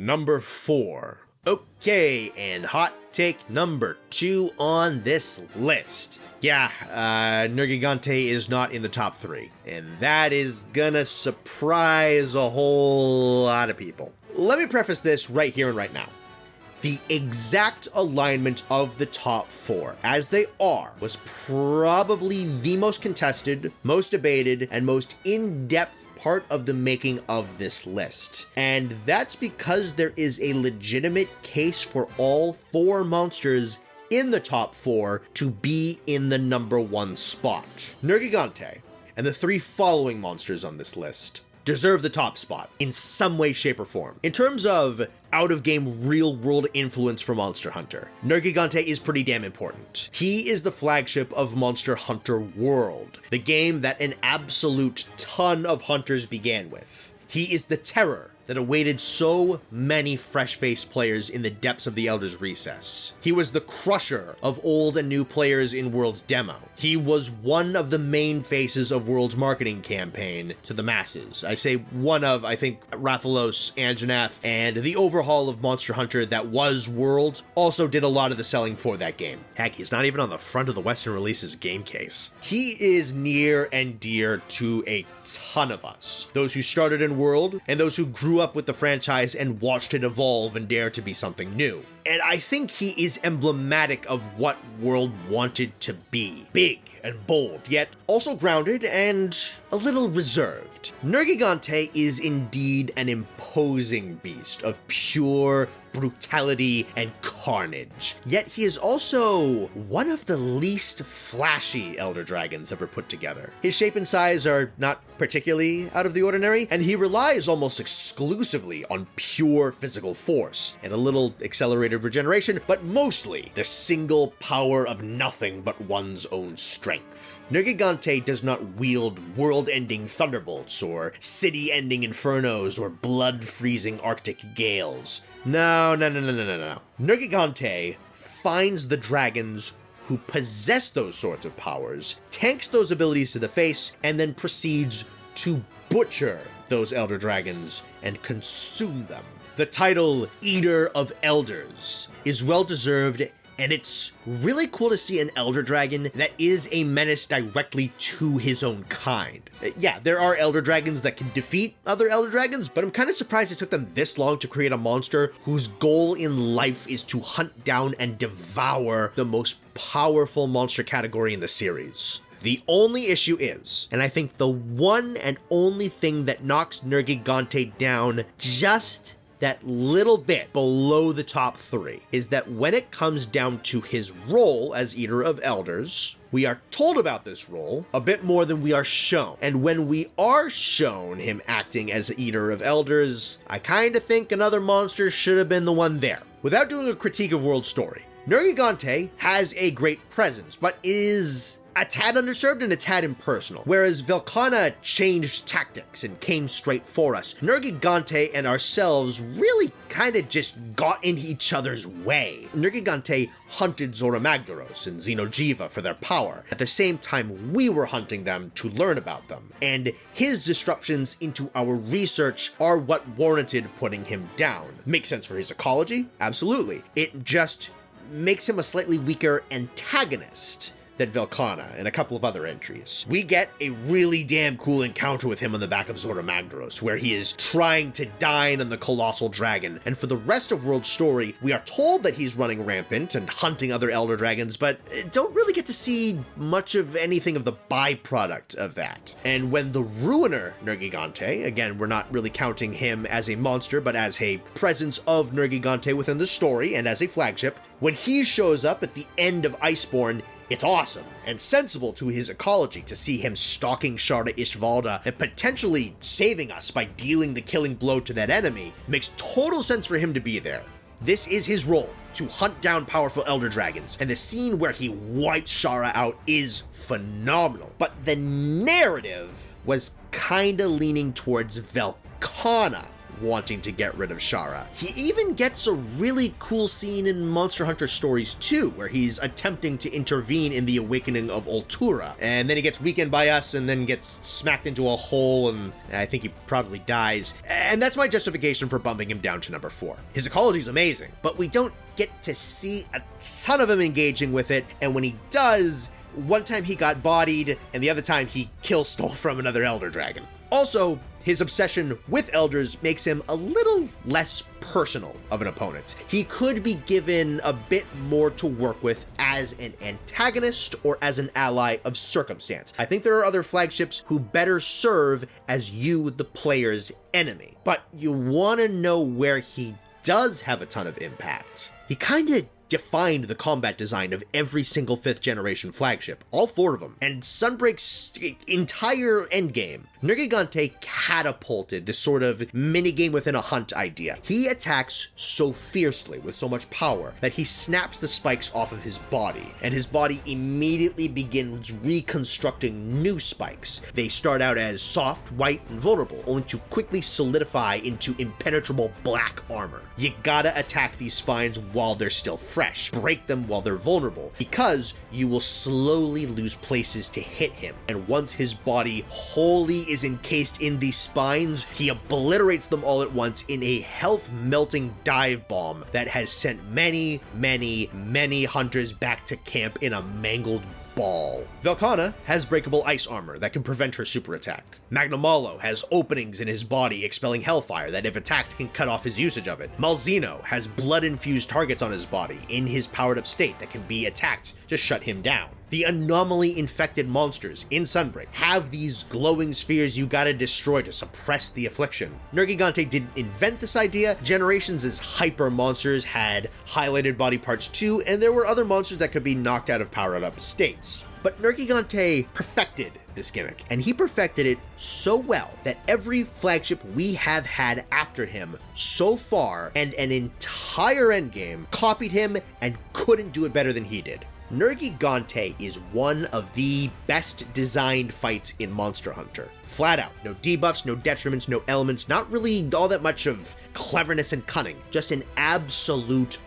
Number 4. Okay, and hot take number 2 on this list. Yeah, Nergigante is not in the top 3, and that is gonna surprise a whole lot of people. Let me preface this right here and right now. The exact alignment of the top 4, as they are, was probably the most contested, most debated, and most in-depth part of the making of this list. And that's because there is a legitimate case for all 4 monsters in the top 4 to be in the number 1 spot. Nergigante and the 3 following monsters on this list deserve the top spot in some way, shape, or form. In terms of out-of-game real-world influence for Monster Hunter, Nergigante is pretty damn important. He is the flagship of Monster Hunter World, the game that an absolute ton of hunters began with. He is the terror that awaited so many fresh-faced players in the depths of the Elder's Recess. He was the crusher of old and new players in World's demo. He was one of the main faces of World's marketing campaign to the masses. I say one of, I think Rathalos, Anjanath, and the overhaul of Monster Hunter that was World also did a lot of the selling for that game. Heck, he's not even on the front of the Western Releases game case. He is near and dear to a ton of us. Those who started in World, and those who grew up with the franchise and watched it evolve and dare to be something new. And I think he is emblematic of what World wanted to be. Big and bold, yet also grounded and a little reserved. Nergigante is indeed an imposing beast of pure brutality and carnage. Yet he is also one of the least flashy Elder Dragons ever put together. His shape and size are not particularly out of the ordinary, and he relies almost exclusively on pure physical force and a little accelerated regeneration, but mostly the single power of nothing but one's own strength. Nergigante does not wield world-ending thunderbolts or city-ending infernos or blood-freezing arctic gales. No. Nergigante finds the dragons who possess those sorts of powers, tanks those abilities to the face, and then proceeds to butcher those elder dragons and consume them. The title Eater of Elders is well-deserved, and it's really cool to see an Elder Dragon that is a menace directly to his own kind. Yeah, there are Elder Dragons that can defeat other Elder Dragons, but I'm kind of surprised it took them this long to create a monster whose goal in life is to hunt down and devour the most powerful monster category in the series. The only issue is, and I think the one and only thing that knocks Nergigante down just that little bit below the top 3, is that when it comes down to his role as Eater of Elders, we are told about this role a bit more than we are shown. And when we are shown him acting as Eater of Elders, I kinda think another monster should have been the one there. Without doing a critique of World Story, Nergigante has a great presence, but is a tad underserved and a tad impersonal. Whereas Velkhana changed tactics and came straight for us, Nergigante and ourselves really kinda just got in each other's way. Nergigante hunted Zoramagdaros and Xenojiva for their power, at the same time we were hunting them to learn about them. And his disruptions into our research are what warranted putting him down. Makes sense for his ecology? Absolutely. It just makes him a slightly weaker antagonist than Velkhana and a couple of other entries. We get a really damn cool encounter with him on the back of Zoramagdaros, where he is trying to dine on the colossal dragon, and for the rest of World Story, we are told that he's running rampant and hunting other elder dragons, but don't really get to see much of anything of the byproduct of that. And when the Ruiner Nergigante, again, we're not really counting him as a monster, but as a presence of Nergigante within the story and as a flagship, when he shows up at the end of Iceborne, it's awesome and sensible to his ecology to see him stalking Sharda Ishvalda and potentially saving us by dealing the killing blow to that enemy. Makes total sense for him to be there. This is his role, to hunt down powerful elder dragons, and the scene where he wipes Shara out is phenomenal. But the narrative was kinda leaning towards Velkhana wanting to get rid of Shara. He even gets a really cool scene in Monster Hunter Stories 2, where he's attempting to intervene in the awakening of Ultura, and then he gets weakened by us and then gets smacked into a hole, and I think he probably dies. And that's my justification for bumping him down to number 4. His ecology is amazing, but we don't get to see a ton of him engaging with it, and when he does, one time he got bodied, and the other time he stole from another Elder Dragon. Also, his obsession with Elders makes him a little less personal of an opponent. He could be given a bit more to work with as an antagonist or as an ally of circumstance. I think there are other flagships who better serve as you, the player's enemy. But you want to know where he does have a ton of impact. He kind of defined the combat design of every single 5th generation flagship, all 4 of them, and Sunbreak's entire endgame. Nergigante catapulted this sort of minigame within a hunt idea. He attacks so fiercely with so much power that he snaps the spikes off of his body, and his body immediately begins reconstructing new spikes. They start out as soft, white, and vulnerable, only to quickly solidify into impenetrable black armor. You gotta attack these spines while they're still fresh, break them while they're vulnerable, because you will slowly lose places to hit him, and once his body wholly is encased in these spines, he obliterates them all at once in a health-melting dive bomb that has sent many, many, many hunters back to camp in a mangled ball. Velkhana has breakable ice armor that can prevent her super attack. Magnamalo has openings in his body expelling hellfire that if attacked can cut off his usage of it. Malzeno has blood-infused targets on his body in his powered-up state that can be attacked to shut him down. The anomaly-infected monsters in Sunbreak have these glowing spheres you gotta destroy to suppress the affliction. Nergigante didn't invent this idea. Generations' hyper monsters had highlighted body parts too, and there were other monsters that could be knocked out of powered-up states. But Nergigante perfected this gimmick, and he perfected it so well that every flagship we have had after him so far, and an entire endgame, copied him and couldn't do it better than he did. Nergigante is one of the best designed fights in Monster Hunter. Flat out. No debuffs, no detriments, no elements, not really all that much of cleverness and cunning. Just an absolute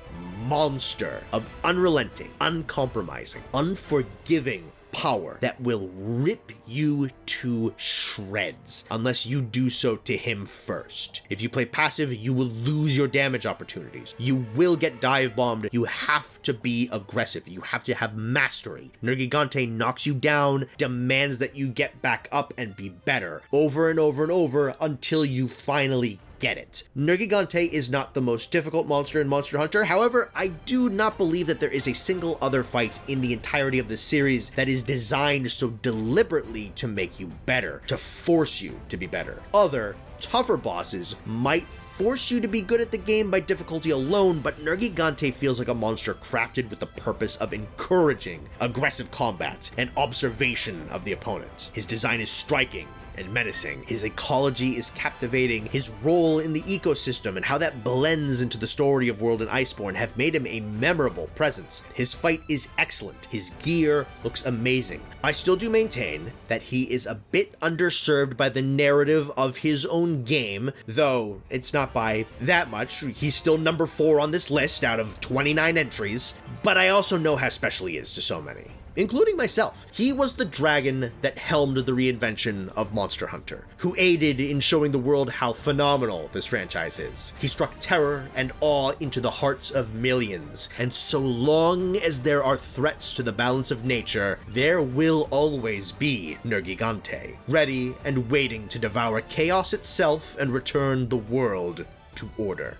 monster of unrelenting, uncompromising, unforgiving power that will rip you to shreds unless you do so to him first. If you play passive, you will lose your damage opportunities. You will get dive bombed. You have to be aggressive. You have to have mastery. Nergigante knocks you down, demands that you get back up and be better over and over and over until you finally get it. Nergigante is not the most difficult monster in Monster Hunter. However, I do not believe that there is a single other fight in the entirety of the series that is designed so deliberately to make you better, to force you to be better. Other tougher bosses might force you to be good at the game by difficulty alone, but Nergigante feels like a monster crafted with the purpose of encouraging aggressive combat and observation of the opponent. His design is striking and menacing. His ecology is captivating. His role in the ecosystem and how that blends into the story of World and Iceborne have made him a memorable presence. His fight is excellent. His gear looks amazing. I still do maintain that he is a bit underserved by the narrative of his own game, though it's not by that much. He's still number 4 on this list out of 29 entries, but I also know how special he is to so many, including myself. He was the dragon that helmed the reinvention of Monster Hunter, who aided in showing the world how phenomenal this franchise is. He struck terror and awe into the hearts of millions, and so long as there are threats to the balance of nature, there will always be Nergigante, ready and waiting to devour chaos itself and return the world to order.